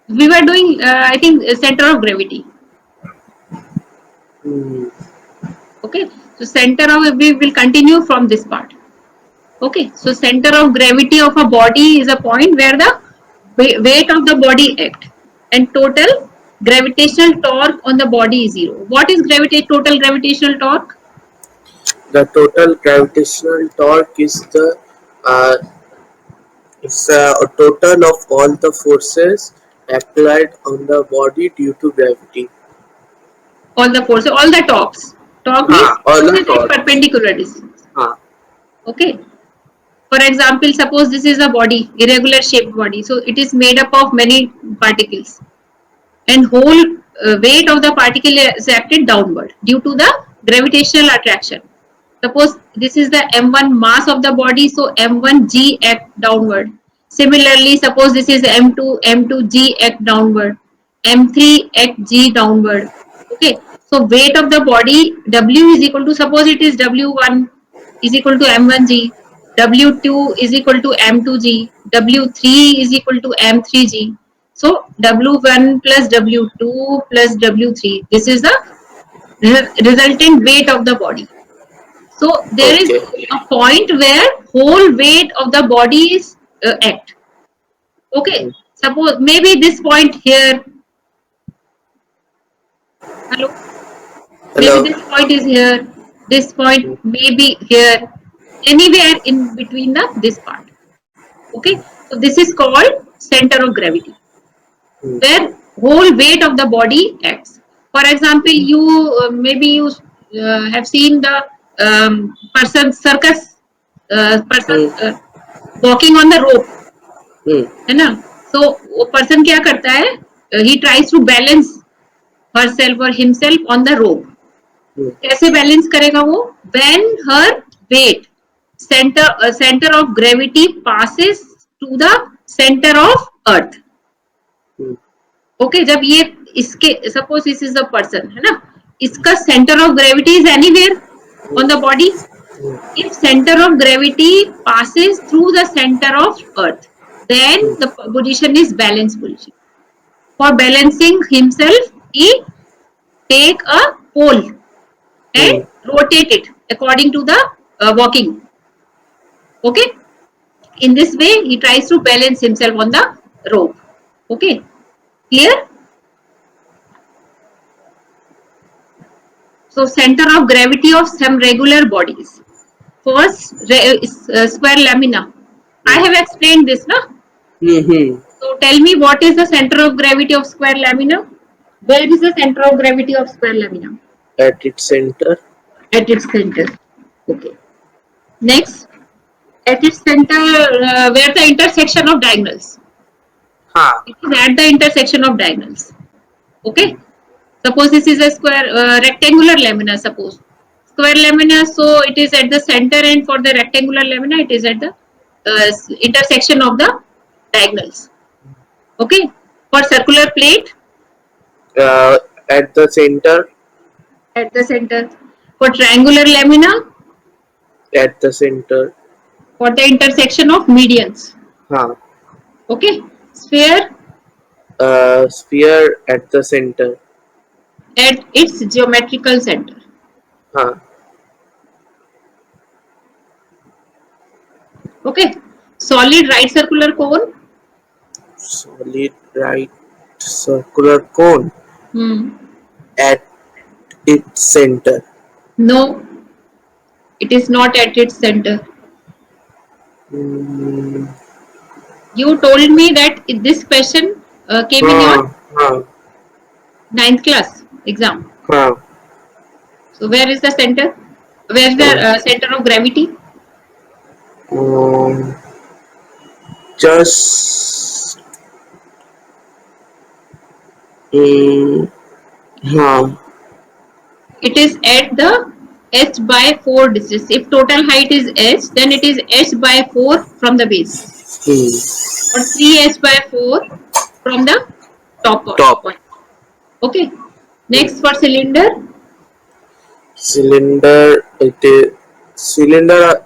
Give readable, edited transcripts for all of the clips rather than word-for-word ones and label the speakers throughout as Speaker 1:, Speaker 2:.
Speaker 1: We were doing, I think, center of gravity.
Speaker 2: Hmm.
Speaker 1: Okay, so center of, we will continue from this part. Okay, so center of gravity of a body is a point where the weight of the body act, and total gravitational torque on the body is zero. What is total gravitational torque?
Speaker 2: The total gravitational torque is the uh, a total of all the forces applied on the body due to gravity.
Speaker 1: All the forces, all the torques. Torque means
Speaker 2: All the
Speaker 1: forces at
Speaker 2: torques.
Speaker 1: perpendicular distance.
Speaker 2: हाँ,
Speaker 1: Okay. For example, suppose this is a body, irregular shaped body. So it is made up of many particles, and whole weight of the particle is acted downward due to the gravitational attraction. Suppose this is the m1 mass of the body, so m1g act downward. Similarly, suppose this is m2, m2g act downward, m3 act g downward. Okay, so weight of the body w is equal to, suppose it is w1 is equal to m1g, w2 is equal to m2g, w3 is equal to m3g. So W1 plus W2 plus W3. This is the resultant weight of the body. So there is
Speaker 2: okay.
Speaker 1: a point where whole weight of the body is act. Okay.
Speaker 2: Hmm.
Speaker 1: Suppose maybe this point here. Hello. Maybe
Speaker 2: Hello.
Speaker 1: this point is here. This point
Speaker 2: Hmm.
Speaker 1: may be here. Anywhere in between the this part. Okay. So this is called center of gravity,
Speaker 2: Hmm.
Speaker 1: where whole weight of the body acts. For example, you maybe you have seen the person circus person
Speaker 2: Hmm.
Speaker 1: walking on the rope,
Speaker 2: Hmm.
Speaker 1: है ना? So वो person क्या करता है? He tries to balance herself or himself on the rope.
Speaker 2: Hmm.
Speaker 1: कैसे balance करेगा वो? When her weight center of gravity passes to the center of earth.
Speaker 2: Hmm.
Speaker 1: Okay, जब ये इसके suppose this is the person, है ना, इसका centre of gravity is anywhere on the body. If centre of gravity passes through the center of earth, then
Speaker 2: Hmm.
Speaker 1: the position is balance position. For balancing himself, he take a pole
Speaker 2: Hmm.
Speaker 1: and rotate it according to the walking. Okay, in this way he tries to balance himself on the rope. Okay, clear? So center of gravity of some regular bodies. First, square lamina. I
Speaker 2: Hmm.
Speaker 1: have explained this, na?
Speaker 2: Hmm. Hmm.
Speaker 1: So tell me, what is the center of gravity of square lamina? Where is the center of gravity of square lamina?
Speaker 2: At its center.
Speaker 1: At its center. Okay. Next, at its center, where the intersection of diagonals.
Speaker 2: हाँ.
Speaker 1: It is at the intersection of diagonals. Okay. Suppose this is a square rectangular lamina. Suppose square lamina, so it is at the center, and for the rectangular lamina, it is at the intersection of the diagonals. Okay. For circular plate,
Speaker 2: At the center.
Speaker 1: at the center. For triangular lamina,
Speaker 2: At the center.
Speaker 1: for the intersection of medians.
Speaker 2: हाँ.
Speaker 1: Okay. Sphere,
Speaker 2: Sphere at the center.
Speaker 1: at its geometrical center.
Speaker 2: हाँ.
Speaker 1: Okay. Solid right circular cone.
Speaker 2: Solid right circular cone.
Speaker 1: Hmm.
Speaker 2: At its center.
Speaker 1: No, it is not at its center.
Speaker 2: Hmm.
Speaker 1: You told me that this question came in your
Speaker 2: हाँ. हाँ.
Speaker 1: ninth class exam.
Speaker 2: हाँ.
Speaker 1: So where is the center? Where is the
Speaker 2: हाँ.
Speaker 1: center of gravity?
Speaker 2: Um, just हाँ.
Speaker 1: It is at the h by 4 distance. If total height is h, then it is h by 4 from the base, or 3h by 4 from the top
Speaker 2: Top.
Speaker 1: point. Okay.
Speaker 2: Hmm.
Speaker 1: Next, for cylinder,
Speaker 2: Cylinder. It is cylinder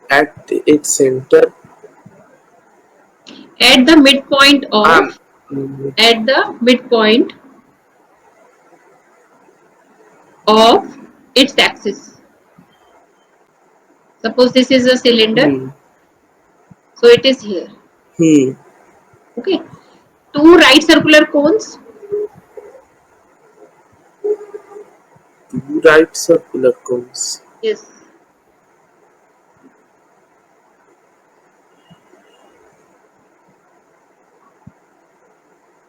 Speaker 2: at its center.
Speaker 1: at the midpoint
Speaker 2: Um,
Speaker 1: of
Speaker 2: mm,
Speaker 1: at the midpoint of its axis. Suppose this is a cylinder,
Speaker 2: hmm,
Speaker 1: so it is here.
Speaker 2: hmm,
Speaker 1: Okay, two right circular cones.
Speaker 2: two right circular cones.
Speaker 1: Yes.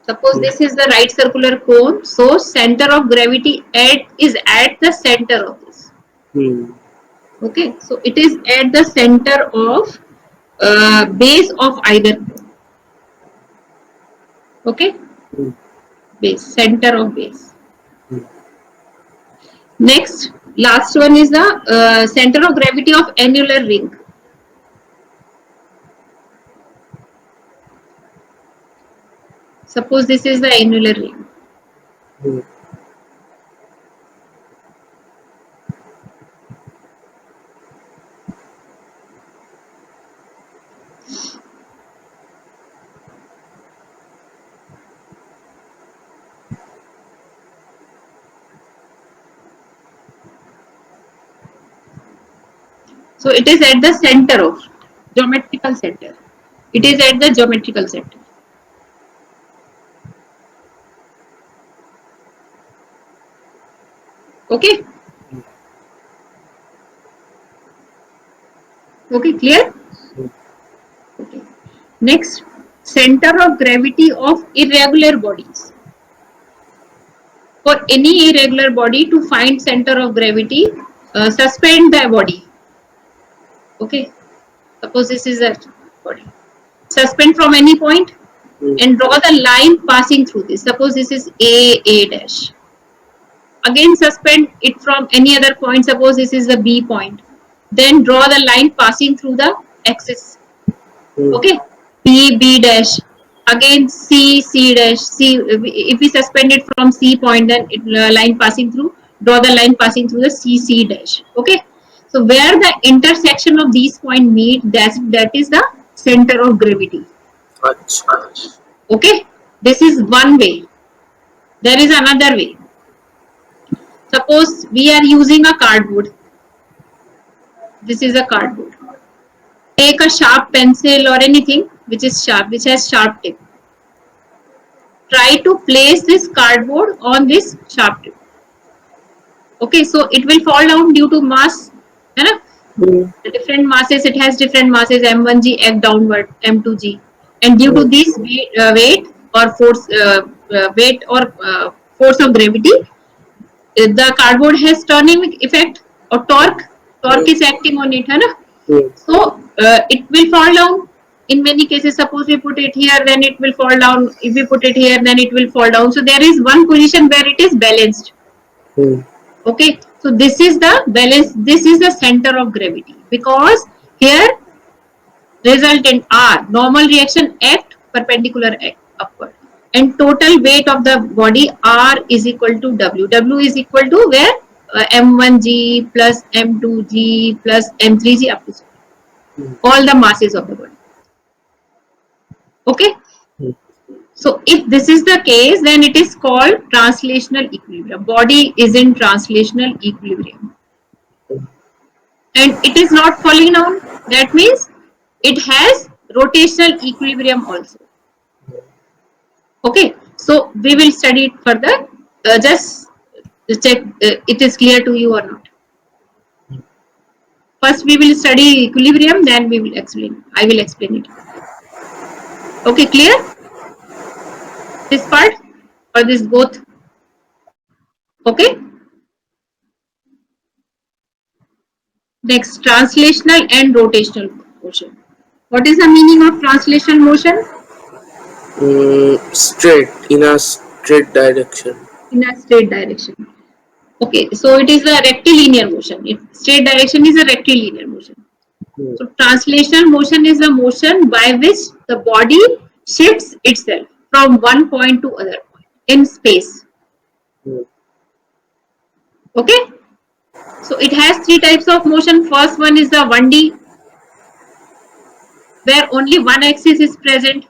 Speaker 1: Suppose
Speaker 2: Hmm,
Speaker 1: this is the right circular cone, so center of gravity is at the center of this.
Speaker 2: hmm,
Speaker 1: Okay, so it is at the center of base of either cone. Okay,
Speaker 2: hmm,
Speaker 1: base, center of base.
Speaker 2: hmm,
Speaker 1: Next, last one is the center of gravity of annular ring. Suppose this is the annular ring.
Speaker 2: hmm.
Speaker 1: So it is at the center of geometrical center. It is at the geometrical center. Okay. Okay, clear? Okay. Next, center of gravity of irregular bodies. For any irregular body to find center of gravity, suspend the body. Okay. Suppose this is a body. Suspend from any point
Speaker 2: Hmm.
Speaker 1: and draw the line passing through this. Suppose this is A dash. Again suspend it from any other point. Suppose this is the B point. Then draw the line passing through the axis.
Speaker 2: Hmm.
Speaker 1: Okay, B dash. Again C dash. C, if we suspend it from C point, then line passing through, draw the line passing through the C dash. Okay, so where the intersection of these points meet, that is the center of gravity.
Speaker 2: Achha.
Speaker 1: Okay, this is one way. There is another way. Suppose we are using a cardboard. This is a cardboard. Take a sharp pencil or anything which is sharp, which has sharp tip. Try to place this cardboard on this sharp tip. Okay, so it will fall down due to mass. है ना?
Speaker 2: Hmm,
Speaker 1: The different masses, it has different masses, m1g, f downward, m2g, and due to
Speaker 2: hmm,
Speaker 1: this weight or force, force of gravity, the cardboard has turning effect or torque. Torque
Speaker 2: hmm,
Speaker 1: is acting on it, है ना?
Speaker 2: hmm,
Speaker 1: So it will fall down. In many cases, suppose we put it here, then it will fall down. If we put it here, then it will fall down. So there is one position where it is balanced.
Speaker 2: hmm,
Speaker 1: Okay, so this is the balance. This is the center of gravity, because here resultant R, normal reaction act perpendicular act upward, and total weight of the body R is equal to W. W is equal to where m1g plus m2g plus m3g up to
Speaker 2: hmm,
Speaker 1: all the masses of the body. Okay,
Speaker 2: hmm,
Speaker 1: so if this is the case, then it is called translational equilibrium. Body is in translational equilibrium, and it is not falling down. That means it has rotational equilibrium also. Okay, so we will study it further. Just check it is clear to you or not. First we will study equilibrium, then we will explain. I will explain it. Okay, clear? This part or this both? Okay. Next, translational and rotational motion. What is the meaning of translational motion?
Speaker 2: straight, in a straight direction.
Speaker 1: In a straight direction. Okay, so it is a rectilinear motion. Straight direction is a rectilinear motion.
Speaker 2: Hmm,
Speaker 1: So translational motion is the motion by which the body shifts itself from one point to other point in space.
Speaker 2: hmm,
Speaker 1: Okay, so it has three types of motion. First one is the 1D, where only one axis is present.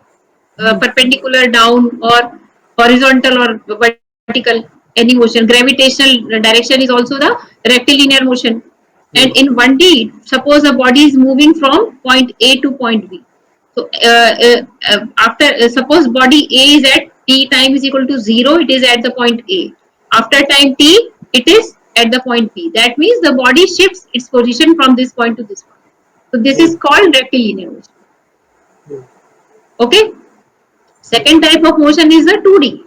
Speaker 1: perpendicular down or horizontal or vertical, any motion. Gravitational direction is also the rectilinear motion. And
Speaker 2: Hmm.
Speaker 1: in 1D, suppose a body is moving from point A to point B. So after suppose body A is at t time is equal to 0, it is at the point A. After time t, it is at the point B. That means the body shifts its position from this point to this point. So this
Speaker 2: Hmm.
Speaker 1: is called rectilinear motion.
Speaker 2: Hmm.
Speaker 1: Okay. Second type of motion is the 2D.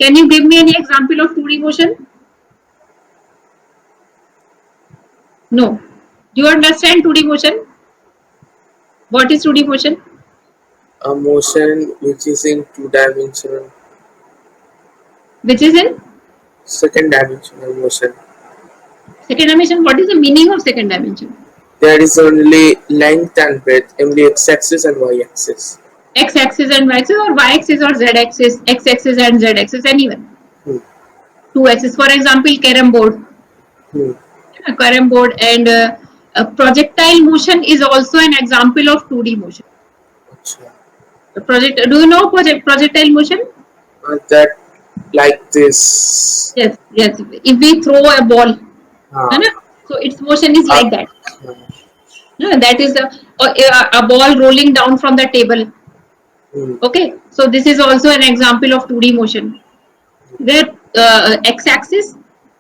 Speaker 1: Can you give me any example of 2D motion? No. Do you understand 2D motion? What is 2D motion?
Speaker 2: A motion which is in two-dimensional,
Speaker 1: Which is in
Speaker 2: second dimensional motion.
Speaker 1: second dimension. What is the meaning of second dimension?
Speaker 2: There is only length and breadth, only x-axis and y-axis.
Speaker 1: X axis and y axis, or y axis or z axis, x axis and z axis, anyone.
Speaker 2: Hmm.
Speaker 1: Two axis. For example, carom board.
Speaker 2: Hmm.
Speaker 1: Carom board and a projectile motion is also an example of 2D motion.
Speaker 2: Acha.
Speaker 1: Do you know projectile motion?
Speaker 2: That like this.
Speaker 1: Yes, yes. If we throw a ball,
Speaker 2: Ah.
Speaker 1: so its motion is
Speaker 2: Uh,
Speaker 1: like that. That is a ball rolling down from the table.
Speaker 2: hmm.
Speaker 1: Okay, so this is also an example of 2D motion, where x-axis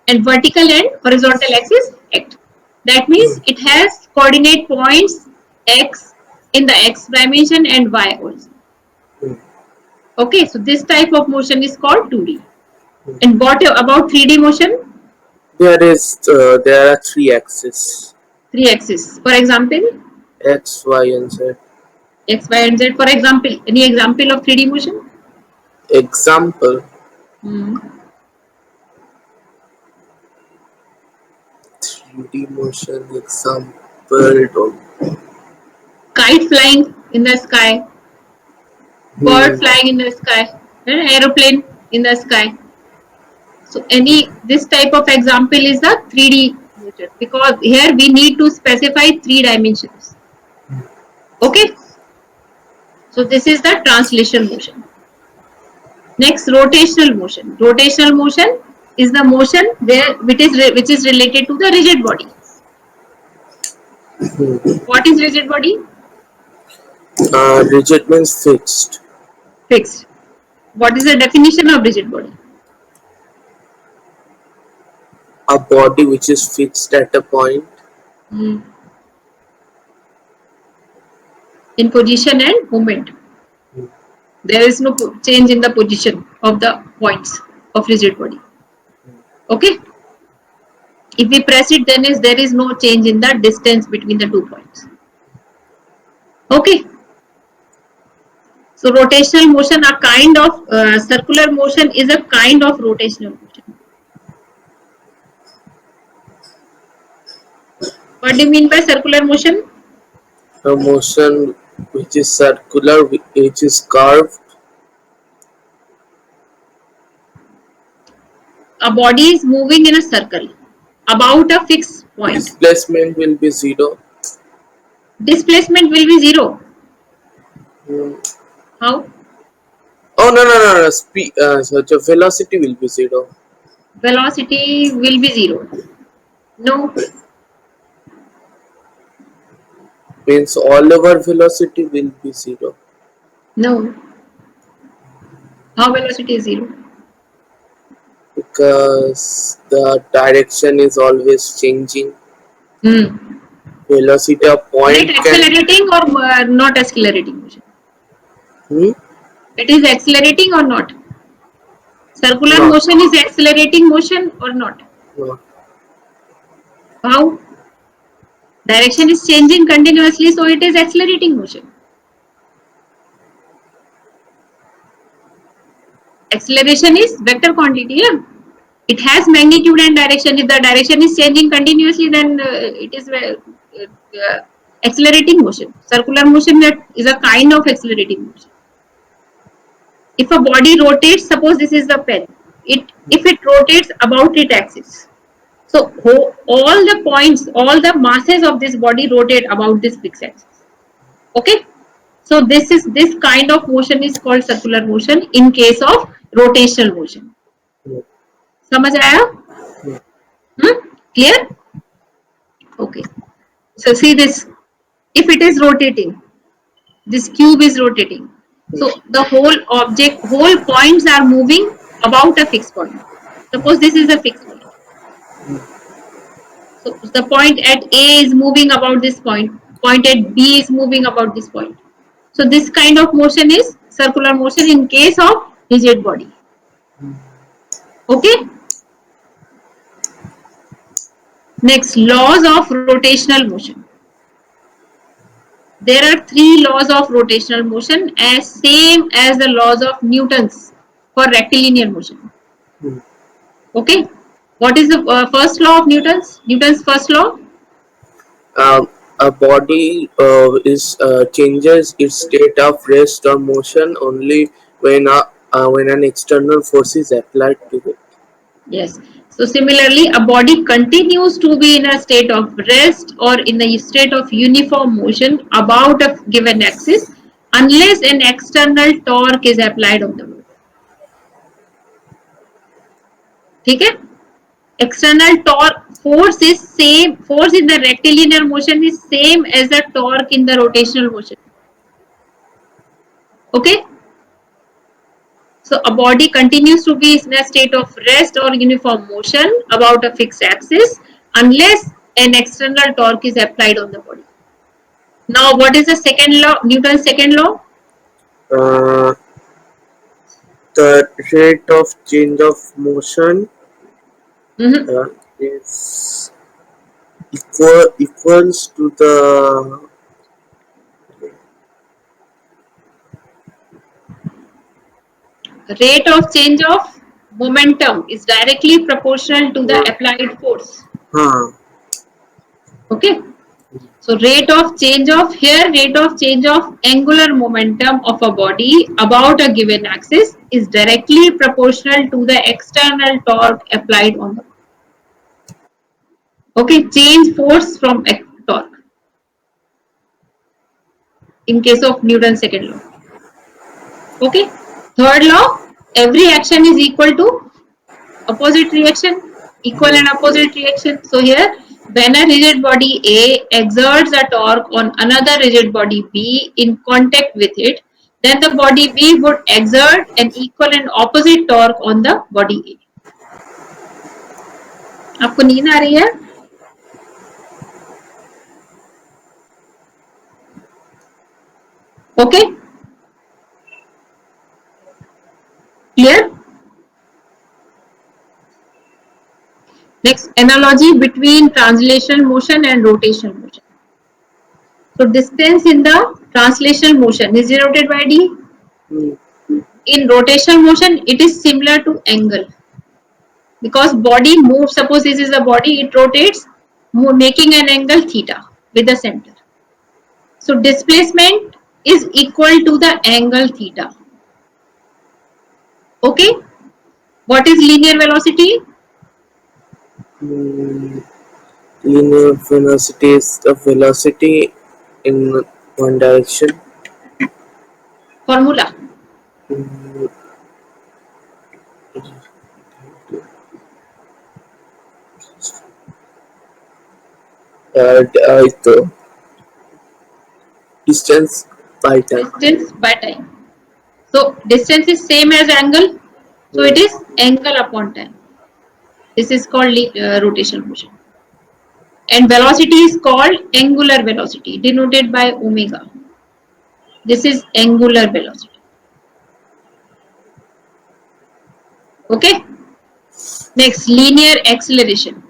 Speaker 1: and vertical and horizontal axis act. That
Speaker 2: Hmm.
Speaker 1: means it has coordinate points x in the x dimension and y also.
Speaker 2: Hmm.
Speaker 1: Okay, so this type of motion is called 2D.
Speaker 2: Hmm.
Speaker 1: And what about 3D motion?
Speaker 2: There are three axes,
Speaker 1: Three axis. For example,
Speaker 2: x, y, and z.
Speaker 1: x, y, and z. For example, any example of 3D motion?
Speaker 2: Example:
Speaker 1: Hmm.
Speaker 2: 3D motion example.
Speaker 1: Kite flying in the sky, bird
Speaker 2: Hmm.
Speaker 1: flying in the sky, an aeroplane in the sky. So any this type of example is the 3D motion, because here we need to specify three dimensions. Okay, so this is the translation motion. Next, rotational motion. Rotational motion is the motion where which is related to the rigid body. What is rigid body?
Speaker 2: Rigid means fixed.
Speaker 1: Fixed. What is the definition of rigid body?
Speaker 2: A body which is fixed at a point.
Speaker 1: Hmm. In position and movement. There is no change in the position of the points of rigid body. Okay. If we press it, then there is no change in the distance between the 2 points. Okay. So rotational motion, a kind of circular motion is a kind of rotational motion. What do you mean by circular motion?
Speaker 2: A motion which is circular, which is curved.
Speaker 1: A body is moving in a circle about a fixed point.
Speaker 2: Displacement will be zero.
Speaker 1: Displacement will be zero.
Speaker 2: Hmm.
Speaker 1: How?
Speaker 2: Oh no. Speed. So the velocity will be zero.
Speaker 1: Velocity will be zero. No,
Speaker 2: Means all over velocity will be zero.
Speaker 1: no. How velocity is zero?
Speaker 2: Because the direction is always changing.
Speaker 1: Hmm.
Speaker 2: Velocity of
Speaker 1: Is it
Speaker 2: point can.
Speaker 1: accelerating or not accelerating motion?
Speaker 2: Hmm?
Speaker 1: It is accelerating or not? Circular
Speaker 2: Not.
Speaker 1: motion is accelerating motion or not?
Speaker 2: Not.
Speaker 1: How? Direction is changing continuously, so it is accelerating motion. Acceleration is vector quantity, yeah. It has magnitude and direction. If the direction is changing continuously, then it is accelerating motion. Circular motion is a kind of accelerating motion. If a body rotates, suppose this is the pen, if it rotates about its axis, so all the points, all the masses of this body rotate about this fixed axis. Okay, So this kind of motion is called circular motion in case of rotational motion.
Speaker 2: Yeah.
Speaker 1: समझ आया?
Speaker 2: Yeah.
Speaker 1: Clear? Okay. So see this. If it is rotating, this cube is rotating. So the whole object, whole points are moving about a fixed point. Suppose this is a fixed point. So the point at A is moving about this point. Point at B is moving about this point. So this kind of motion is circular motion in case of rigid body. Okay. Next, laws of rotational motion. There are three laws of rotational motion as same as the laws of Newton's for rectilinear motion.
Speaker 2: Mm.
Speaker 1: Okay. What is the first law of Newton's? Newton's first law?
Speaker 2: A body changes its state of rest or motion only when an external force is applied to it.
Speaker 1: Yes. So similarly, a body continues to be in a state of rest or in a state of uniform motion about a given axis unless an external torque is applied on the body. ठीक है? External torque force in the rectilinear motion is same as the torque in the rotational motion. Okay? So a body continues to be in a state of rest or uniform motion about a fixed axis unless an external torque is applied on the body. Now what is the second law, Newton's second law?
Speaker 2: Uh, the rate of change of motion is equals to the
Speaker 1: Rate of change of momentum is directly proportional to the applied force.
Speaker 2: huh,
Speaker 1: Okay. So rate of change of angular momentum of a body about a given axis is directly proportional to the external torque applied on the body. Okay, change force from torque in case of Newton's second law. Okay, third law, every action is equal to opposite reaction, equal and opposite reaction. So here, when a rigid body A exerts a torque on another rigid body B in contact with it, then the body B would exert an equal and opposite torque on the body A. आपको नींद आ रही है? Okay, clear? Next, analogy between translation motion and rotational motion. So distance in the translational motion is denoted by d. In rotational motion, it is similar to angle because body moves. Suppose this is a body, it rotates, making an angle theta with the center. So displacement is equal to the angle theta. Okay. What is linear velocity?
Speaker 2: linear velocity is the velocity in one direction.
Speaker 1: Formula.
Speaker 2: Mm, the distance by time.
Speaker 1: Distance by time. So distance is same as angle. So it is angle upon time. This is called rotational motion. And velocity is called angular velocity, denoted by omega. This is angular velocity. Okay. Next, linear acceleration.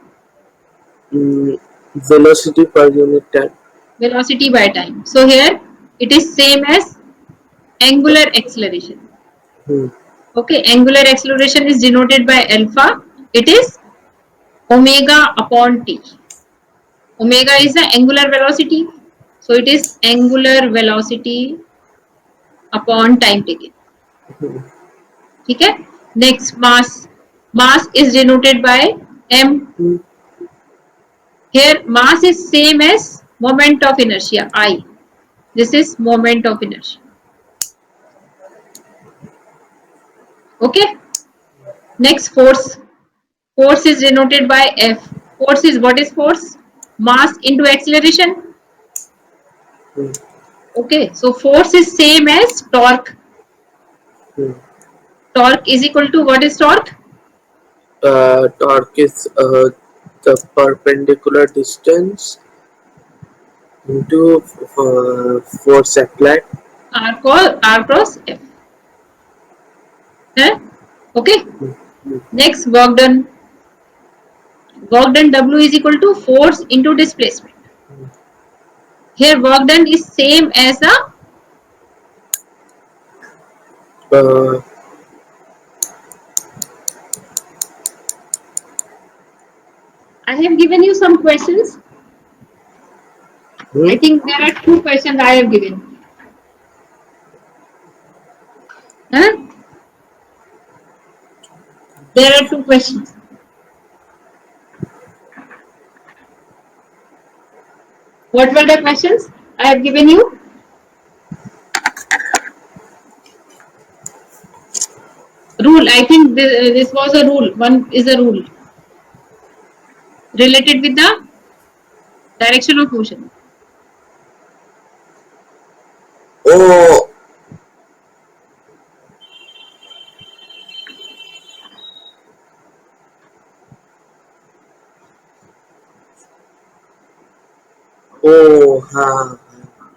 Speaker 2: Velocity per unit time.
Speaker 1: Velocity by time. So here it is same as angular acceleration. Okay, angular acceleration is denoted by alpha. It is omega upon t. Omega is the angular velocity. So it is angular velocity upon time taken. ठीक है. Next, mass is denoted by m. Here mass is same as moment of inertia I. This is moment of inertia. Okay. Next, force. Force is denoted by F. Force is, what is force? Mass into acceleration.
Speaker 2: Hmm.
Speaker 1: Okay. So force is same as torque.
Speaker 2: Hmm.
Speaker 1: Torque is equal to, what is torque?
Speaker 2: Torque is the perpendicular distance into force applied.
Speaker 1: R cross F. Huh? Okay.
Speaker 2: Hmm. Hmm.
Speaker 1: Next, work done. Work done W is equal to force into displacement. Here work done is same as a,
Speaker 2: Uh,
Speaker 1: I have given you some questions.
Speaker 2: hmm?
Speaker 1: I think there are two questions I have given. Huh? There are two questions. What were the questions I have given you? Rule. I think this was a rule. One is a rule related with the direction of motion.
Speaker 2: Oh, oh,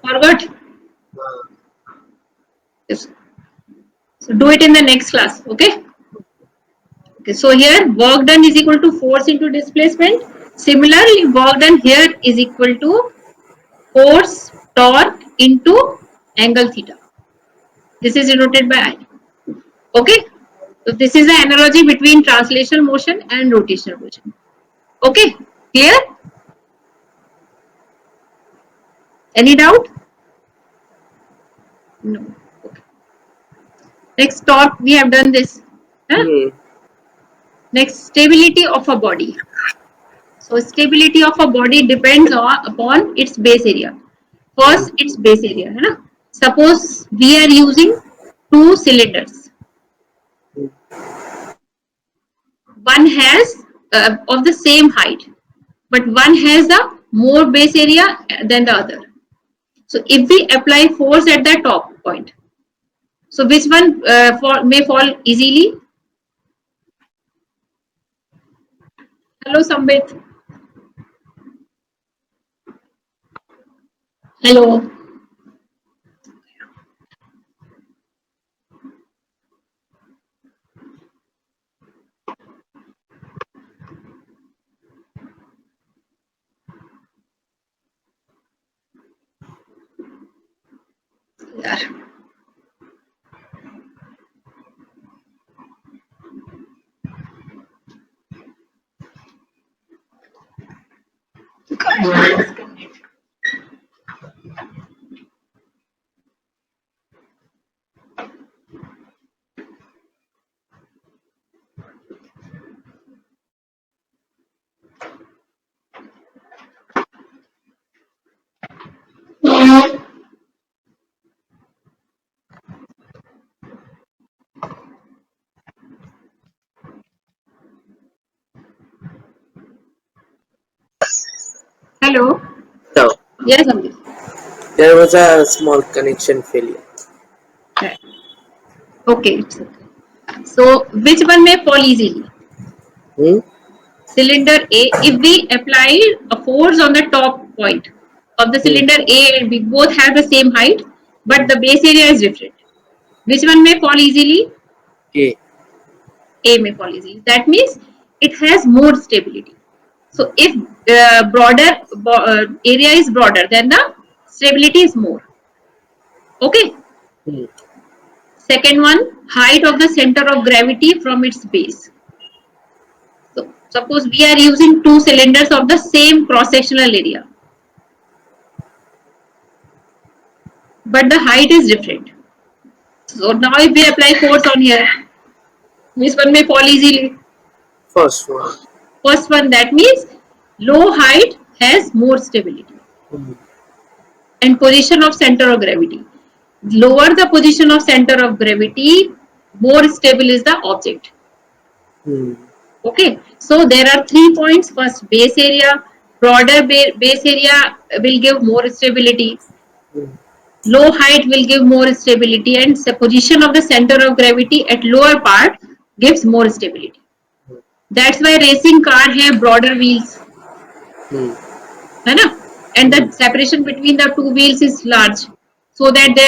Speaker 1: Forgot?
Speaker 2: ha.
Speaker 1: Yes. So do it in the next class. Okay. Okay. So here work done is equal to force into displacement. Similarly, work done here is equal to force torque into angle theta. This is denoted by I. Okay. So this is the analogy between translational motion and rotational motion. Okay. Clear? Any doubt? No. Okay. Next torque, we have done this. Huh?
Speaker 2: Hmm.
Speaker 1: Next, stability of a body. So stability of a body depends upon its base area.
Speaker 2: Hmm.
Speaker 1: First, its base area. है ना? Suppose we are using two cylinders. One has of the same height, but one has a more base area than the other. So if we apply force at the top point, so which one may fall easily? Hello, Sambit. Hello. Yeah. Hello.
Speaker 2: No,
Speaker 1: Yes, Sambit.
Speaker 2: there was a small connection failure.
Speaker 1: Right. Okay. It's okay. So which one may fall easily?
Speaker 2: Hmm?
Speaker 1: Cylinder A. If we apply a force on the top point of the
Speaker 2: Hmm.
Speaker 1: cylinder A and B, both have the same height, but the base area is different. Which one may fall easily?
Speaker 2: A.
Speaker 1: A may fall easily. That means it has more stability. So if area is broader, then the stability is more. Okay.
Speaker 2: Hmm.
Speaker 1: Second one, height of the center of gravity from its base. So suppose we are using two cylinders of the same cross-sectional area, but the height is different. So now if we apply force on here, this one may fall easily.
Speaker 2: First one.
Speaker 1: First one, that means low height has more stability.
Speaker 2: Hmm.
Speaker 1: and position of center of gravity. Lower the position of center of gravity, more stable is the object.
Speaker 2: Hmm.
Speaker 1: Okay, so there are 3 points. First, base area. Broader base area will give more stability.
Speaker 2: Hmm.
Speaker 1: Low height will give more stability, and the position of the center of gravity at lower part gives more stability. That's why racing car have broader wheels,
Speaker 2: Hmm.
Speaker 1: है ना? And the
Speaker 2: Hmm.
Speaker 1: separation between the two wheels is large, so that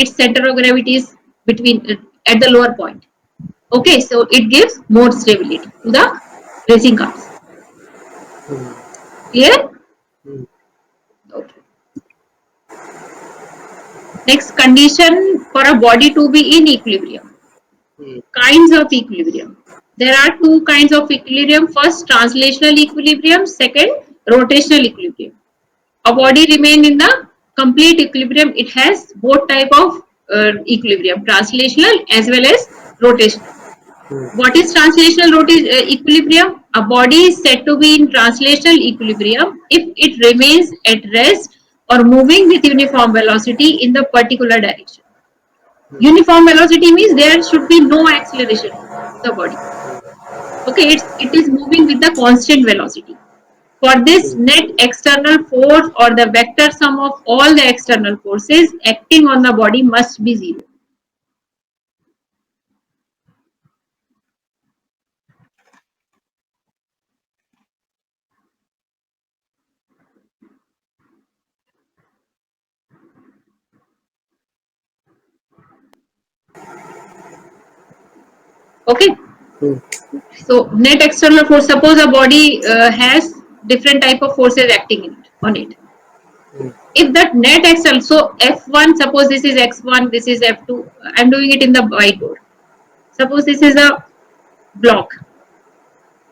Speaker 1: its center of gravity is between at the lower point. Okay, so it gives more stability to the racing cars. Clear?
Speaker 2: Hmm.
Speaker 1: Okay. Next, condition for a body to be in equilibrium.
Speaker 2: Hmm.
Speaker 1: Kinds of equilibrium. There are two kinds of equilibrium. First, translational equilibrium. Second, rotational equilibrium. A body remain in the complete equilibrium. It has both type of equilibrium, translational as well as rotational. What is translational equilibrium? A body is said to be in translational equilibrium if it remains at rest or moving with uniform velocity in the particular direction. Uniform velocity means there should be no acceleration of the body. Okay, it is moving with the constant velocity. For this, net external force or the vector sum of all the external forces acting on the body must be zero. Okay,
Speaker 2: Hmm.
Speaker 1: so net external force. Suppose a body has different type of forces acting on it. If that net external, so F1, suppose this is X1, this is F2. I'm doing it in the whiteboard. Suppose this is a block.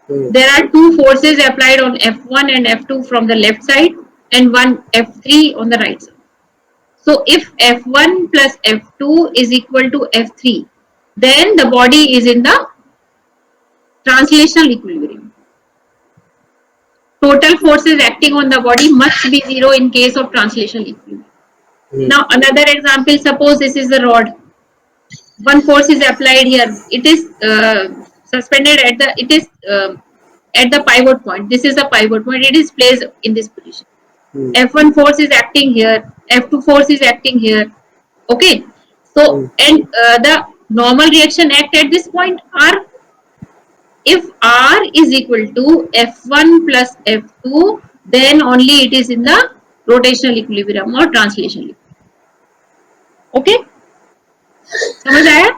Speaker 2: Hmm.
Speaker 1: There are two forces applied on F1 and F2 from the left side and one F3 on the right side. So if F1 plus F2 is equal to F3, then the body is in the translational equilibrium. Total forces acting on the body must be zero in case of translational equilibrium.
Speaker 2: Hmm.
Speaker 1: Now another example, suppose this is a rod. One force is applied here. It is suspended at the pivot point. This is a pivot point. It is placed in this position.
Speaker 2: Hmm.
Speaker 1: F1 force is acting here. F2 force is acting here. Okay. So
Speaker 2: Hmm.
Speaker 1: and the normal reaction act at this point are, if R is equal to F1 plus F2, then only it is in the rotational equilibrium or translational equilibrium. Okay, समझ आया?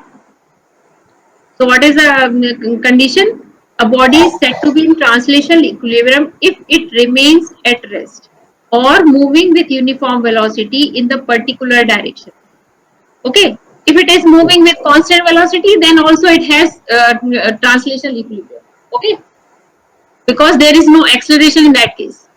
Speaker 1: So what is the condition? A body is said to be in translational equilibrium if it remains at rest or moving with uniform velocity in the particular direction. Okay. If it is moving with constant velocity, then also it has translational equilibrium. Okay. Because there is no acceleration in that case.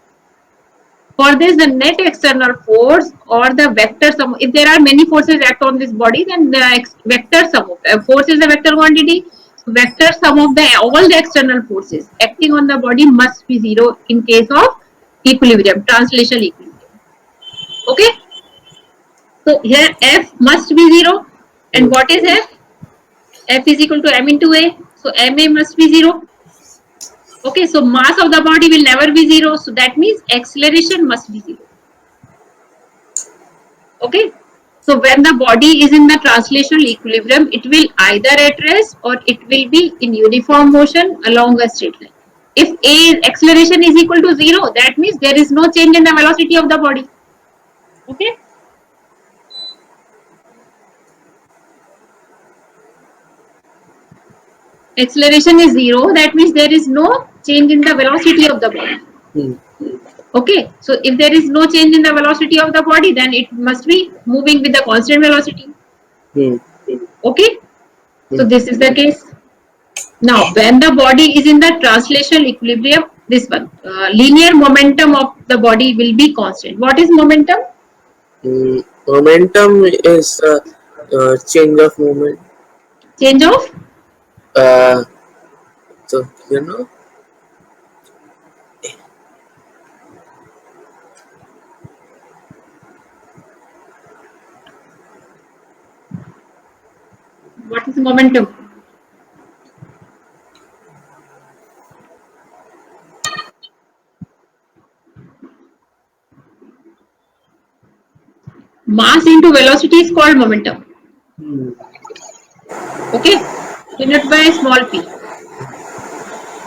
Speaker 1: For this, the net external force or the vector sum, if there are many forces act on this body, then the vector sum of force is a vector quantity. So vector sum of all the external forces acting on the body must be zero in case of equilibrium, translational equilibrium. Okay. So here F must be zero. And
Speaker 2: Hmm.
Speaker 1: what is F? F is equal to m into A. So ma must be zero. Okay, so mass of the body will never be zero. So that means acceleration must be zero. Okay. So when the body is in the translational equilibrium, it will either at rest or it will be in uniform motion along a straight line. If A acceleration is equal to zero, that means there is no change in the velocity of the body. Okay. Acceleration is zero, that means there is no change in the velocity of the body.
Speaker 2: Hmm.
Speaker 1: Okay, so if there is no change in the velocity of the body, then it must be moving with the constant velocity.
Speaker 2: Hmm.
Speaker 1: Okay, so
Speaker 2: Hmm.
Speaker 1: this is the case. Now, when the body is in the translational equilibrium, this one, linear momentum of the body will be constant. What is momentum?
Speaker 2: Momentum is change of moment.
Speaker 1: Change of
Speaker 2: Uh, so you know.
Speaker 1: What is momentum? Mass into velocity is called momentum. Okay, denoted by small p.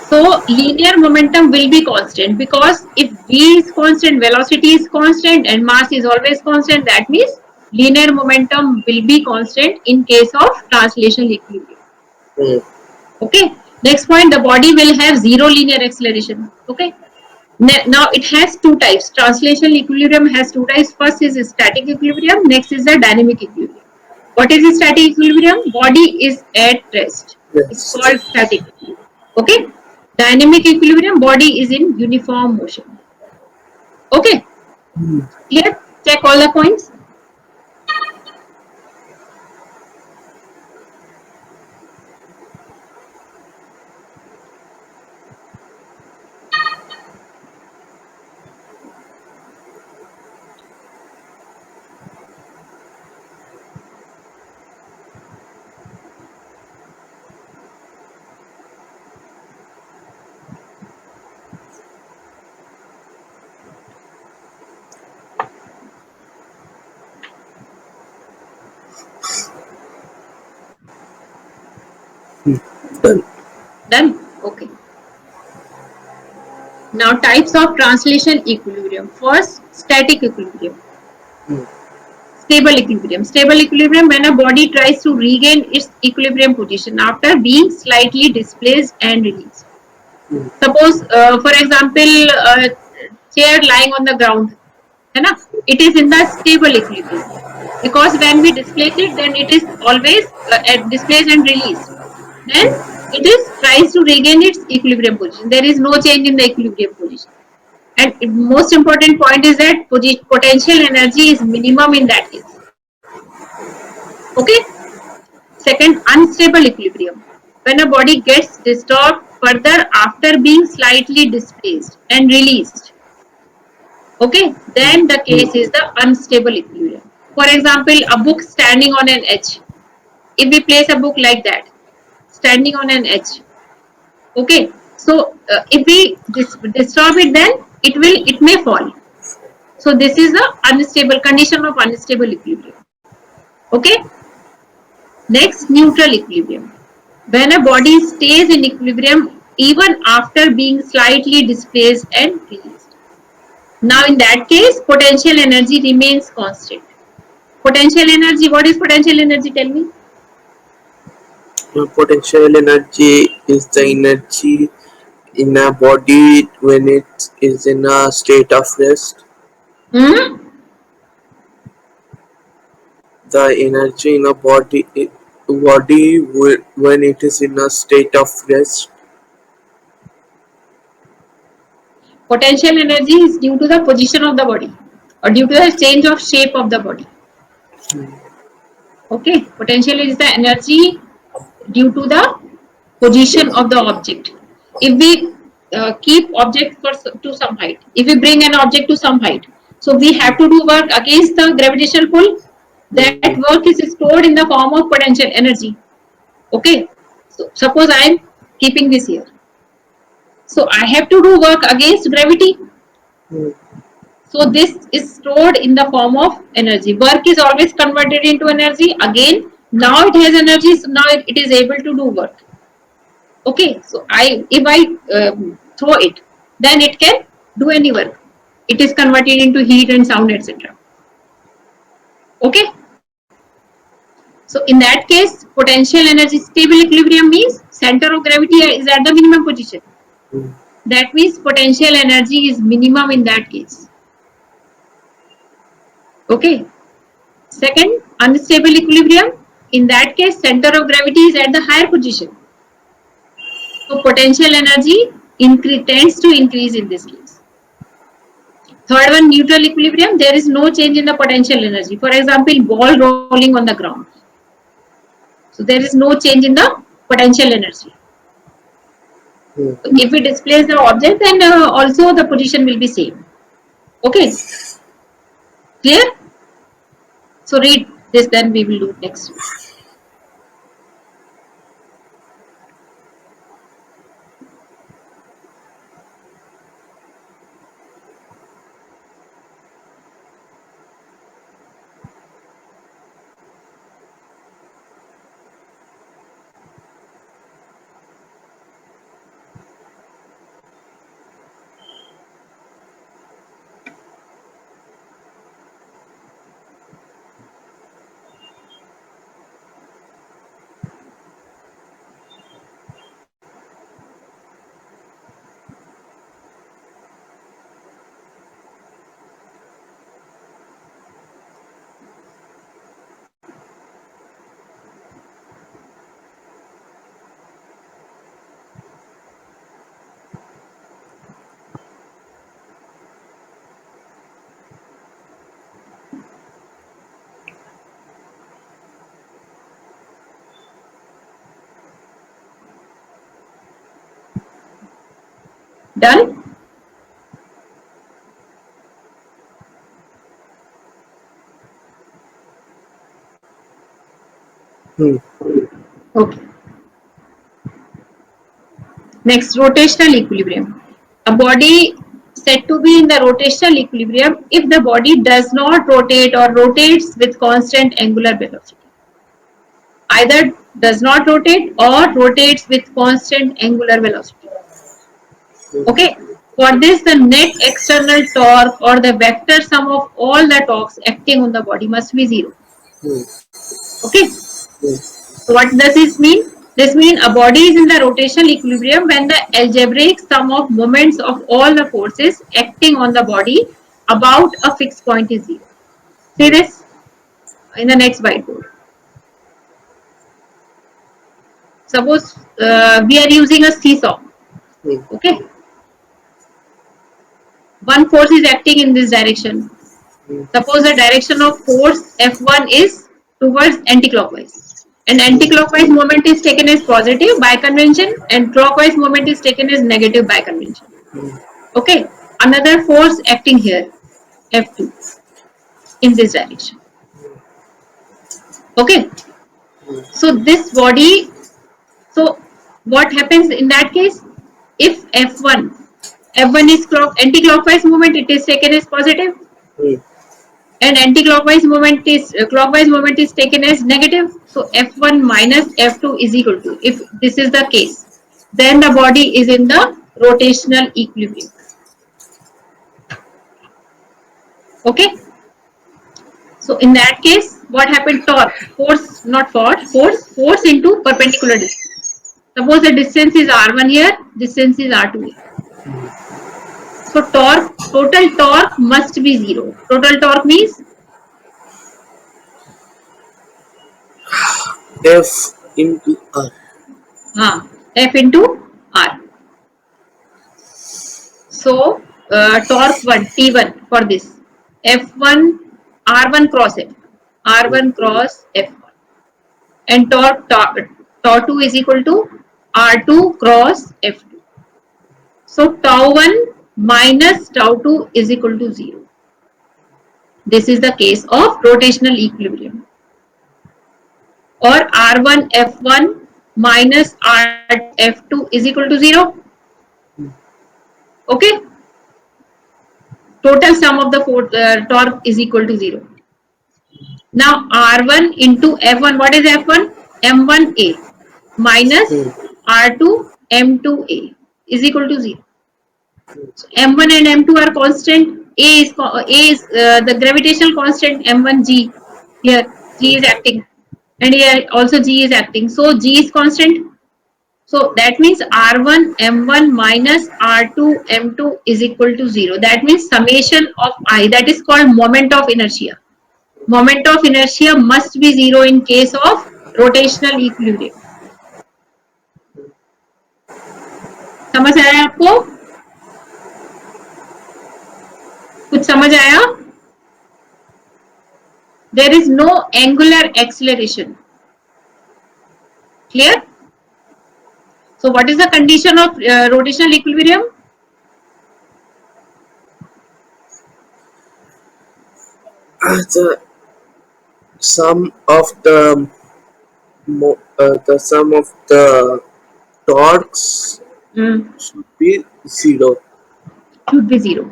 Speaker 1: So linear momentum will be constant, because if v is constant, velocity is constant, and mass is always constant, that means linear momentum will be constant in case of translational equilibrium.
Speaker 2: Hmm.
Speaker 1: Okay, next point, the body will have zero linear acceleration. Okay, now it has two types. Translational equilibrium has two types. First is static equilibrium, next is the dynamic equilibrium. What is the static equilibrium? Body is at rest. It's
Speaker 2: Yes.
Speaker 1: called static. Okay, dynamic equilibrium, body is in uniform motion. Okay, clear? Check all the points.
Speaker 2: Done.
Speaker 1: Done. Okay, now types of translation equilibrium. First, static equilibrium. Stable equilibrium. Stable equilibrium, when a body tries to regain its equilibrium position after being slightly displaced and released. Suppose, for example, a chair lying on the ground, है ना? It is in the stable equilibrium, because when we displace it, then it is always displaced and released. Then it is tries to regain its equilibrium position. There is no change in the equilibrium position. And most important point is that potential energy is minimum in that case. Okay. Second, unstable equilibrium. When a body gets disturbed further after being slightly displaced and released. Okay, then the case is the unstable equilibrium. For example, a book standing on an edge. If we place a book like that, standing on an edge. Okay, so if we disturb it, then it may fall. So this is the unstable condition of unstable equilibrium. Okay. Next, neutral equilibrium. When a body stays in equilibrium even after being slightly displaced and released. Now in that case, potential energy remains constant. Potential energy, what is potential energy? Tell me.
Speaker 2: Potential energy is the energy in a body when it is in a state of rest.
Speaker 1: Hmm?
Speaker 2: The energy in a body when it is in a state of rest.
Speaker 1: Potential energy is due to the position of the body, or due to the change of shape of the body. Okay, potential is the energy due to the position of the object. If we keep object to some height, if we bring an object to some height, so we have to do work against the gravitational pull. That work is stored in the form of potential energy. Okay, so suppose I am keeping this here, so I have to do work against gravity. So this is stored in the form of energy. Work is always converted into energy. Again, now it has energy, so now it is able to do work. Okay, so if I throw it, then it can do any work. It is converted into heat and sound, etc. Okay, so in that case, potential energy stable equilibrium means center of gravity is at the minimum position. That means potential energy is minimum in that case. Okay. Second, unstable equilibrium. In that case, center of gravity is at the higher position. So potential energy tends to increase in this case. Third one, neutral equilibrium. There is no change in the potential energy. For example, ball rolling on the ground. So there is no change in the potential energy. If we displace the object, then also the position will be same. Okay, clear? So read this, then we will do next. Done?
Speaker 2: Hmm.
Speaker 1: Okay. Next, rotational equilibrium. A body said to be in the rotational equilibrium if the body does not rotate or rotates with constant angular velocity. Either does not rotate or rotates with constant angular velocity. Okay. For this, the net external torque or the vector sum of all the torques acting on the body must be zero.
Speaker 2: Hmm.
Speaker 1: Okay.
Speaker 2: Hmm.
Speaker 1: So what does this mean? This means a body is in the rotational equilibrium when the algebraic sum of moments of all the forces acting on the body about a fixed point is zero. See this in the next whiteboard. Suppose we are using a seesaw.
Speaker 2: Hmm.
Speaker 1: Okay. One force is acting in this direction.
Speaker 2: Hmm.
Speaker 1: Suppose the direction of force F1 is towards anticlockwise. And anticlockwise moment is taken as positive by convention and clockwise moment is taken as negative by convention. Okay. Another force acting here, F2, in this direction. Okay. So this body, so what happens in that case? If F1 is anti-clockwise movement, it is taken as positive,
Speaker 2: Hmm.
Speaker 1: and clockwise movement is taken as negative. So F1 minus F2 is equal to, if this is the case, then the body is in the rotational equilibrium. Okay. So in that case, what happened? Torque, force, not force into perpendicular distance. Suppose the distance is R1 here, distance is R2 here. So total torque must be zero. Total torque means
Speaker 2: F into R.
Speaker 1: F into R. So torque 1, T1 for this. F1, R1 cross F.
Speaker 2: Hmm.
Speaker 1: R1 cross F1. And tau 2 is equal to R2 cross F2. So tau 1 minus tau 2 is equal to 0. This is the case of rotational equilibrium. Or R1 F1 minus R2 F2 is equal to 0. Okay. Total sum of the torque is equal to 0. Now R1 into F1, what is F1? M1A minus
Speaker 2: Hmm.
Speaker 1: R2 M2A is equal to 0. So M1 and M2 are constant. A is the gravitational constant M1G. Here G is acting, and here also G is acting. So G is constant. So that means R1 M1 minus R2 M2 is equal to 0. That means summation of I, that is called moment of inertia. Moment of inertia must be 0 in case of rotational equilibrium. समझ आया आपको? कुछ समझ आया? There is no angular acceleration. Clear? So what is the condition of rotational equilibrium?
Speaker 2: The sum of the sum of the torques should be zero.
Speaker 1: Should be 0.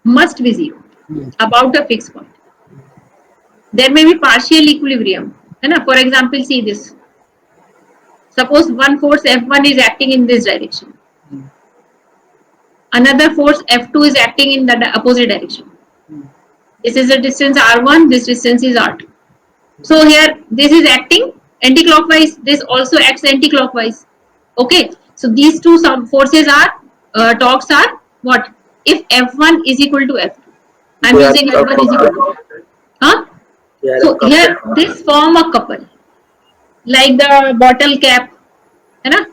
Speaker 1: Must be 0.
Speaker 2: Hmm.
Speaker 1: About a fixed point. There may be partial equilibrium. For example, see this. Suppose one force F1 is acting in this direction. Another force F2 is acting in the opposite direction. This is the distance R1, this distance is R2. So here this is acting anti-clockwise, this also acts anti-clockwise. Okay, so these two forces are, torques are what? If F1 is equal to F2. I'm
Speaker 2: They are
Speaker 1: using F1 is equal to. Huh?
Speaker 2: They are a
Speaker 1: So here
Speaker 2: couple.
Speaker 1: this form a couple. Like the bottle cap, है ना?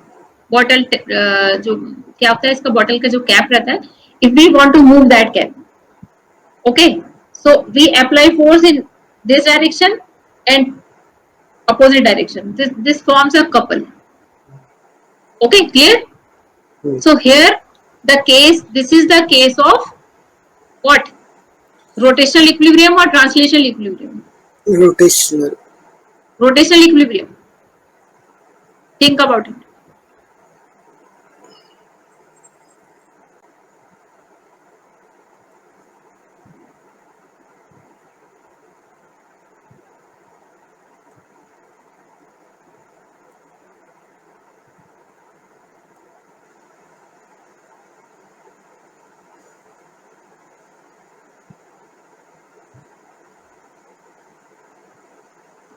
Speaker 1: Bottle जो क्या होता है इसका bottle का जो cap रहता है. If we want to move that cap, okay, so we apply force in this direction and opposite direction. This forms a couple. Okay, clear?
Speaker 2: Hmm.
Speaker 1: So here This is the case of what? Rotational equilibrium or translational equilibrium?
Speaker 2: Rotational.
Speaker 1: Rotational equilibrium. Think about it.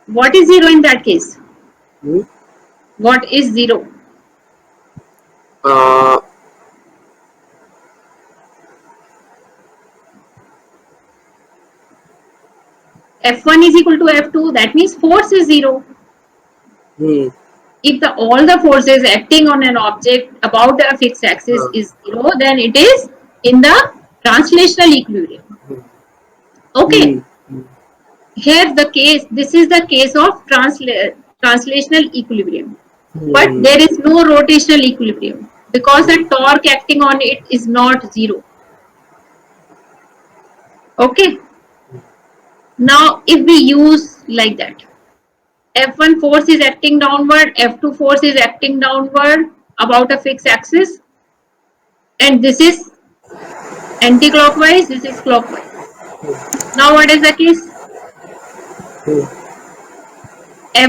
Speaker 1: What is zero in that case?
Speaker 2: Hmm?
Speaker 1: What is zero?
Speaker 2: Uh,
Speaker 1: F1 is equal to F2. That means force is zero.
Speaker 2: hmm.
Speaker 1: If all the forces acting on an object about a fixed axis is zero, then it is in the translational equilibrium. Okay.
Speaker 2: Hmm. Hmm.
Speaker 1: Here the case, this is the case of translational equilibrium. But
Speaker 2: Hmm.
Speaker 1: there is no rotational equilibrium because the torque acting on it is not zero. Okay. Now, if we use like that, F1 force is acting downward, F2 force is acting downward about a fixed axis, and this is anti-clockwise, this is clockwise. Now, what is the case?
Speaker 2: Hmm.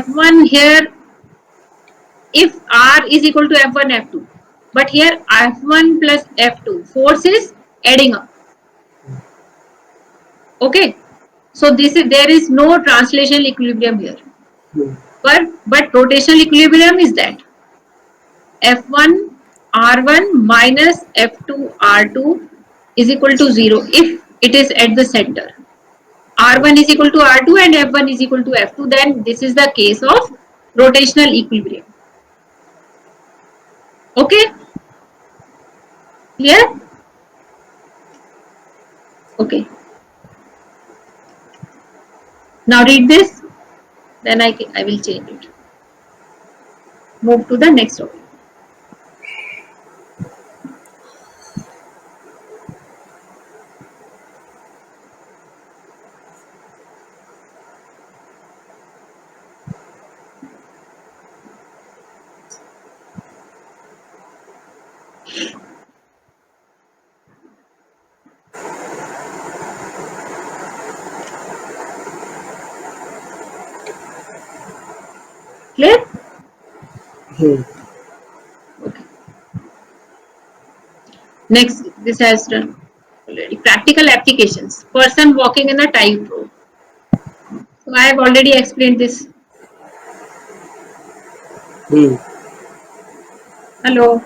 Speaker 1: F1 here, if R is equal to F1, F2, but here F1 plus F2, force is adding up. Okay, so there is no translational equilibrium here,
Speaker 2: Hmm.
Speaker 1: but rotational equilibrium is that F1 R1 minus F2 R2 is equal to 0 if it is at the center. R1 is equal to R2 and F1 is equal to F2, then this is the case of rotational equilibrium. Okay, clear? Okay, now read this, then I will change it. Move to the next topic. Clear?
Speaker 2: Hmm.
Speaker 1: Okay. Next, this has done already. Practical applications. Person walking in a tightrope. So I have already explained this.
Speaker 2: Hmm.
Speaker 1: Hello.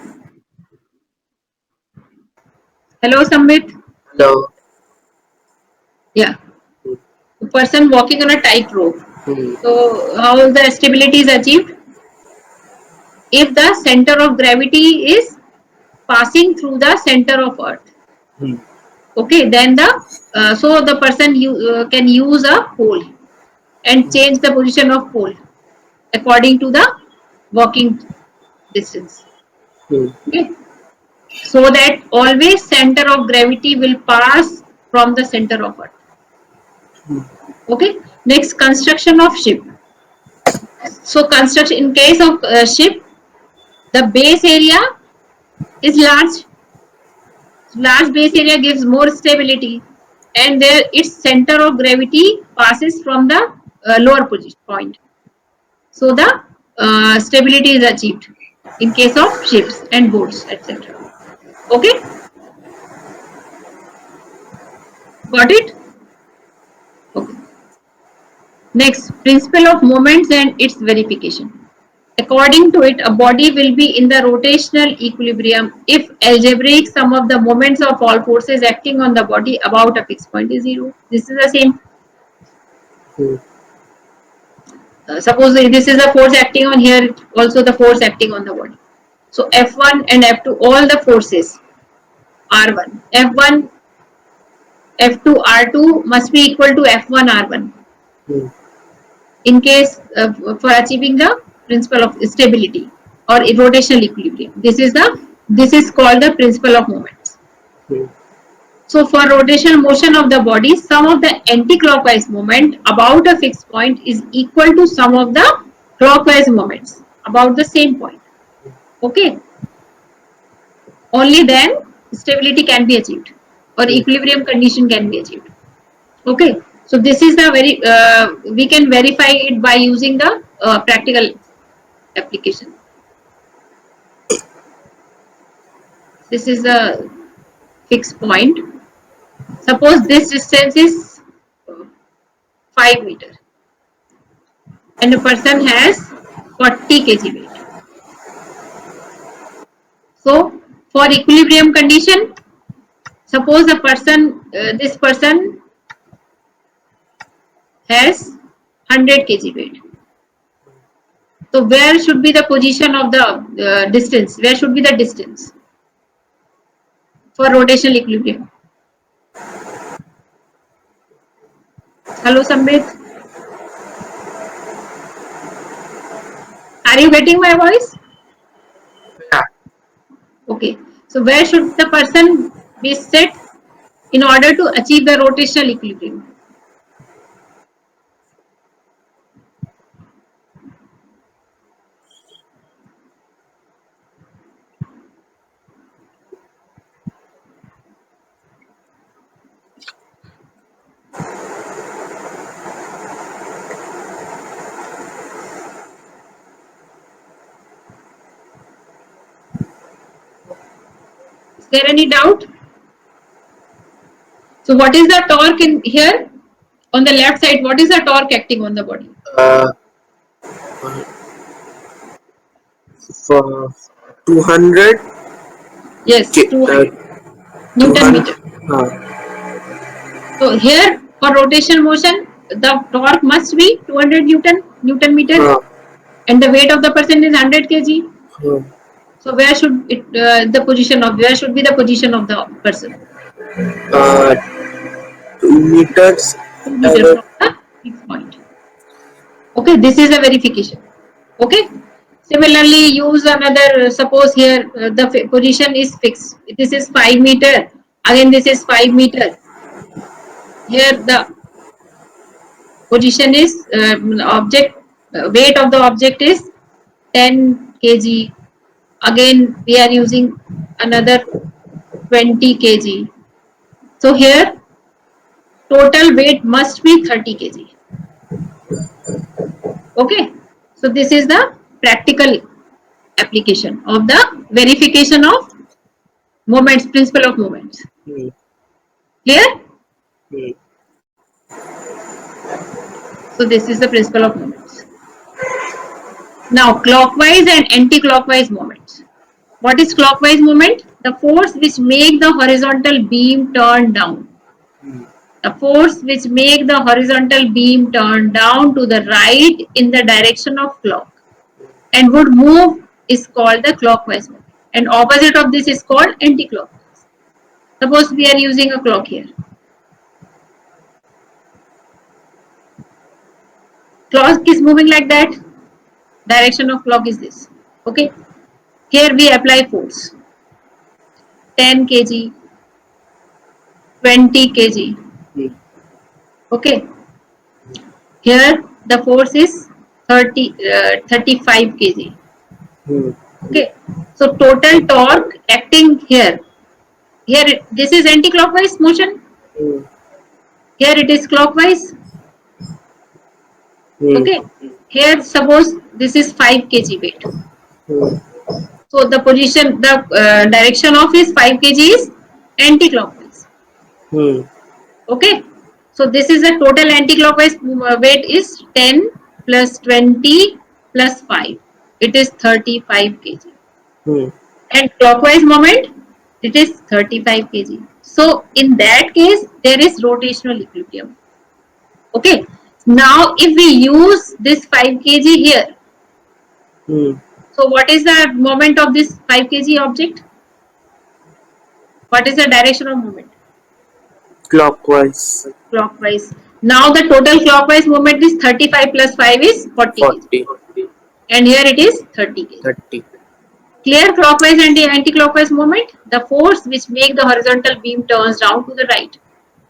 Speaker 1: Hello, Samit.
Speaker 2: Hello.
Speaker 1: Yeah.
Speaker 2: Hmm.
Speaker 1: A person walking on a tightrope.
Speaker 2: Hmm.
Speaker 1: So how the stability is achieved? If the center of gravity is passing through the center of Earth.
Speaker 2: Hmm.
Speaker 1: Okay, then so the person can use a pole and change the position of pole according to the walking distance.
Speaker 2: Hmm.
Speaker 1: Okay, so that always center of gravity will pass from the center of Earth. Okay, next, construction of ship. So construction, in case of ship, the base area is large. Large base area gives more stability, and there its center of gravity passes from the lower position point. So the stability is achieved in case of ships and boats, etc. Okay, got it? Okay. Next, principle of moments and its verification. According to it, a body will be in the rotational equilibrium if algebraic sum of the moments of all forces acting on the body about a fixed point is zero. This is the same.
Speaker 2: Hmm.
Speaker 1: Suppose this is the force acting on here, also the force acting on the body. So F1 and F2, all the forces R1, F1, F2, R2 must be equal to F1, R1
Speaker 2: Hmm.
Speaker 1: in case for achieving the principle of stability or rotational equilibrium. This is the This is called the principle of moments.
Speaker 2: Hmm.
Speaker 1: So for rotational motion of the body, sum of the anti-clockwise moment about a fixed point is equal to sum of the clockwise moments about the same point. Okay. Only then stability can be achieved or
Speaker 2: Hmm.
Speaker 1: equilibrium condition can be achieved. Okay. So this is the very we can verify it by using the practical application. This is a fixed point. Suppose this distance is 5 meter and a person has 40 kg weight. So for equilibrium condition, suppose a person, this person has 100 kg weight. So where should be the position of the distance? Where should be the distance for rotational equilibrium? Hello, Sambit. Are you getting my voice?
Speaker 2: Yeah.
Speaker 1: Okay. So where should the person be set in order to achieve the rotational equilibrium? Is there any doubt? So what is the torque in here? On the left side, what is the torque acting on the body?
Speaker 2: Uh, for 200
Speaker 1: Yes,
Speaker 2: K,
Speaker 1: 200 Newton
Speaker 2: 200.
Speaker 1: meter. So here for rotational motion, the torque must be 200 Newton meter,
Speaker 2: Uh,
Speaker 1: and the weight of the person is 100 kg.
Speaker 2: uh,
Speaker 1: So where should it the position of where should be the position of the person?
Speaker 2: uh, 2 meters
Speaker 1: 2 meter
Speaker 2: away.
Speaker 1: from the fixed point. Okay, this is a verification. Okay. Similarly, use another. Suppose here the position is fixed. This is 5 meter. Again, this is 5 meter. Here the position is object weight of the object is 10 kg. Again, we are using another 20 kg. So here total weight must be 30 kg. Okay. So this is the practical application of the verification of moments, principle of moments.
Speaker 2: Hmm.
Speaker 1: Clear?
Speaker 2: Hmm.
Speaker 1: So this is the principle of moments. Now clockwise and anti-clockwise moments. What is clockwise moment? The force which make the horizontal beam turn down. The force which make the horizontal beam turn down to the right in the direction of clock and would move is called the clockwise moment. And opposite of this is called anti-clockwise. Suppose we are using a clock here. Clock is moving like that. Direction of clock is this. Okay. Here we apply force. 10 kg, 20 kg.
Speaker 2: Hmm.
Speaker 1: Okay. Here the force is 35 kg.
Speaker 2: Hmm.
Speaker 1: Okay. So total torque acting here. Here this is anti-clockwise motion.
Speaker 2: Hmm.
Speaker 1: Here it is clockwise.
Speaker 2: Hmm.
Speaker 1: Okay. Here suppose this is 5 kg weight.
Speaker 2: Hmm.
Speaker 1: So the position, the direction of his 5 kg is anti-clockwise.
Speaker 2: Hmm.
Speaker 1: Okay. So this is the total anti-clockwise weight is 10 plus 20 plus 5. It is 35 kg.
Speaker 2: Hmm.
Speaker 1: And clockwise moment, it is 35 kg. So in that case, there is rotational equilibrium. Okay. Now if we use this 5 kg here,
Speaker 2: Hmm.
Speaker 1: so what is the moment of this 5 kg object? What is the direction of movement?
Speaker 2: Clockwise.
Speaker 1: Clockwise. Now the total clockwise movement is 35 plus 5 is 40 kg.
Speaker 2: 40.
Speaker 1: And here it is 30 kg.
Speaker 2: 30.
Speaker 1: Clear clockwise and anti-clockwise movement, the force which make the horizontal beam turns down to the right.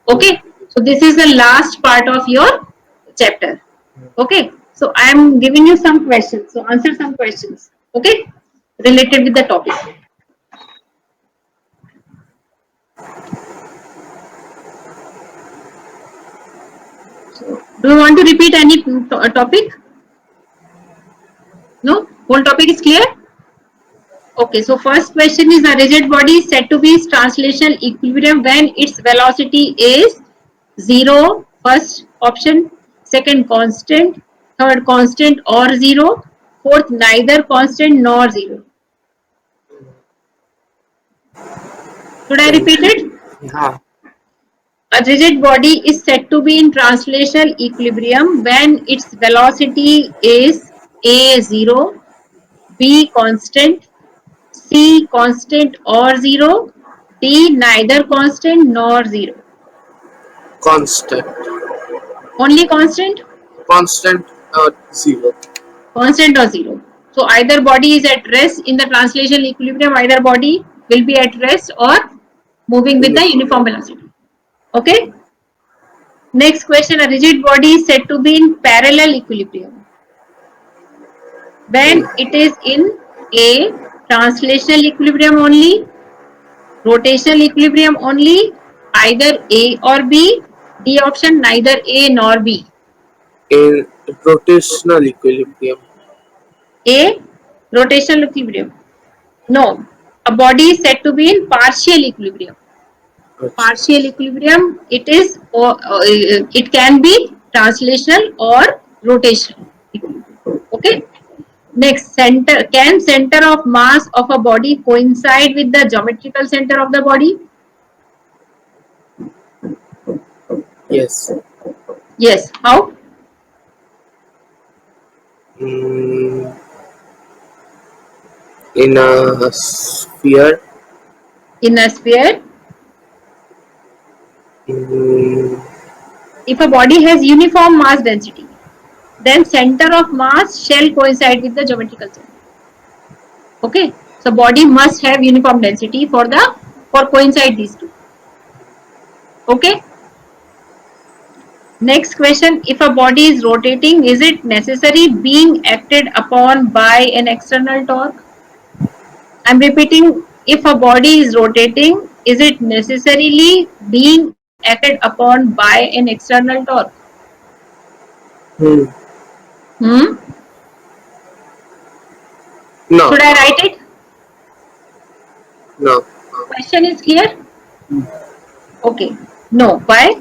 Speaker 1: Okay, so this is the last part of your chapter. Okay, so I am giving you some questions, so answer some questions, okay, related with the topic. So do you want to repeat any topic? No, whole topic is clear. Okay, so first question is, a rigid body is said to be translational equilibrium when its velocity is 0, first option, second constant, third constant or 0, fourth neither constant nor 0. Should I
Speaker 2: And
Speaker 1: repeat it?
Speaker 2: yeah,
Speaker 1: A rigid body is said to be in translational equilibrium when its velocity is A 0, B constant, C constant or 0, D neither constant nor 0.
Speaker 2: constant,
Speaker 1: Only constant?
Speaker 2: constant zero.
Speaker 1: Constant or 0. So either body is at rest in the translational equilibrium, either body will be at rest or moving with the
Speaker 2: Uniform.
Speaker 1: uniform velocity. Okay. Next question, a rigid body is said to be in parallel equilibrium
Speaker 2: Hmm.
Speaker 1: when it is in A, translational equilibrium only, rotational equilibrium only, either A or B, D option neither A nor B.
Speaker 2: In rotational equilibrium.
Speaker 1: A, rotational equilibrium. No, a body is said to be in partial equilibrium.
Speaker 2: Achha.
Speaker 1: Partial equilibrium, it is, or it can be translational or rotational equilibrium. Okay. Next, center, can center of mass of a body coincide with the geometrical center of the body?
Speaker 2: Yes.
Speaker 1: Yes. How?
Speaker 2: Mm, in a sphere.
Speaker 1: In a sphere,
Speaker 2: Mm,
Speaker 1: if a body has uniform mass density, then center of mass shall coincide with the geometrical center. Okay. So body must have uniform density for coincide these two. Okay. Next question, if a body is rotating, is it necessary being acted upon by an external torque? I'm repeating, if a body is rotating, is it necessarily being acted upon by an external torque?
Speaker 2: hmm.
Speaker 1: Hmm?
Speaker 2: No.
Speaker 1: Should I write it?
Speaker 2: No.
Speaker 1: Question is clear? Okay. No. Why?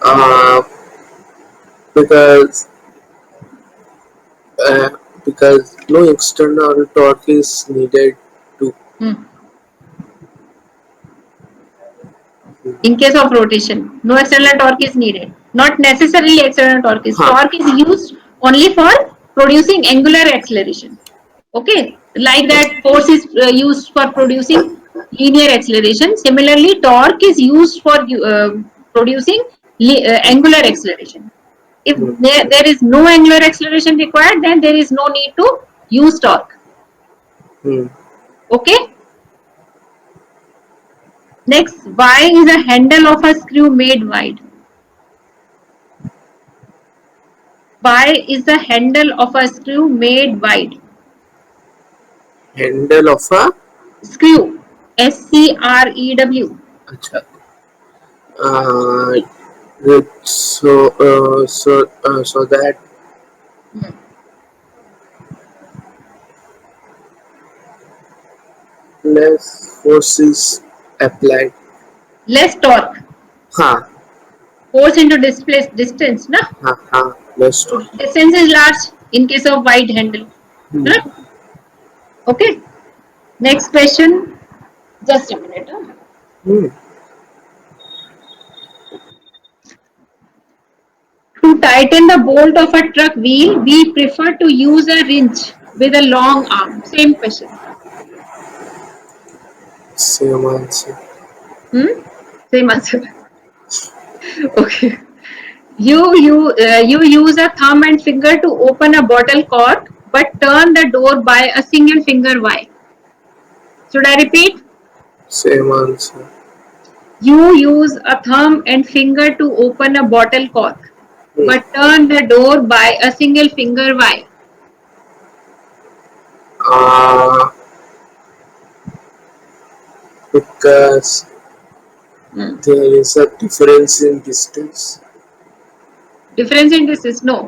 Speaker 2: Uh, because uh, because no external torque is needed to.
Speaker 1: Hmm. In case of rotation, no external torque is needed. Not necessarily external torque is.
Speaker 2: Huh.
Speaker 1: Torque is used only for producing angular acceleration. Okay, like that force is used for producing linear acceleration. Similarly, torque is used for producing angular acceleration. If
Speaker 2: Hmm.
Speaker 1: there is no angular acceleration required, then there is no need to use torque.
Speaker 2: Hmm.
Speaker 1: Okay. Next, why is a handle of a screw made wide? Why is the handle of a screw made wide?
Speaker 2: Handle of a.
Speaker 1: Screw, SCREW.
Speaker 2: Achha. Uh, so that less force is applied.
Speaker 1: Less torque.
Speaker 2: Ha.
Speaker 1: Force into distance, na?
Speaker 2: Ha. Ha. Less
Speaker 1: So
Speaker 2: torque.
Speaker 1: distance is large in case of wide handle.
Speaker 2: Hmm.
Speaker 1: Correct? Okay. Next question. Just a minute. Huh?
Speaker 2: Hmm.
Speaker 1: To tighten the bolt of a truck wheel, we prefer to use a wrench with a long arm. Same question.
Speaker 2: Same answer.
Speaker 1: Hmm? Same answer. Okay. You use a thumb and finger to open a bottle cork, but turn the door by a single finger. Why? Should I repeat?
Speaker 2: Same answer.
Speaker 1: You use a thumb and finger to open a bottle cork,
Speaker 2: Hmm.
Speaker 1: but turn the door by a single finger. Why?
Speaker 2: Uh, because
Speaker 1: Hmm.
Speaker 2: there is a difference in distance.
Speaker 1: Difference in this is no.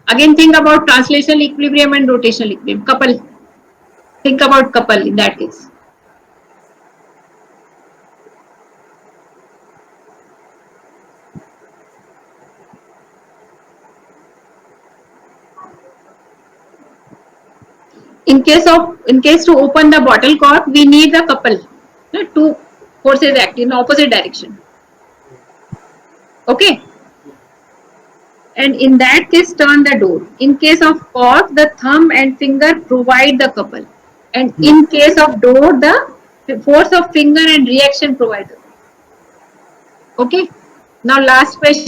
Speaker 1: Again, think about translational equilibrium and rotational equilibrium. Couple. Think about couple in that case. In case to open the bottle cork, we need the couple. Two forces act in opposite direction. Okay. And in that case, turn the door. In case of cork, the thumb and finger provide the couple. And in case of door, the force of finger and reaction provide the couple. Okay. Now last question.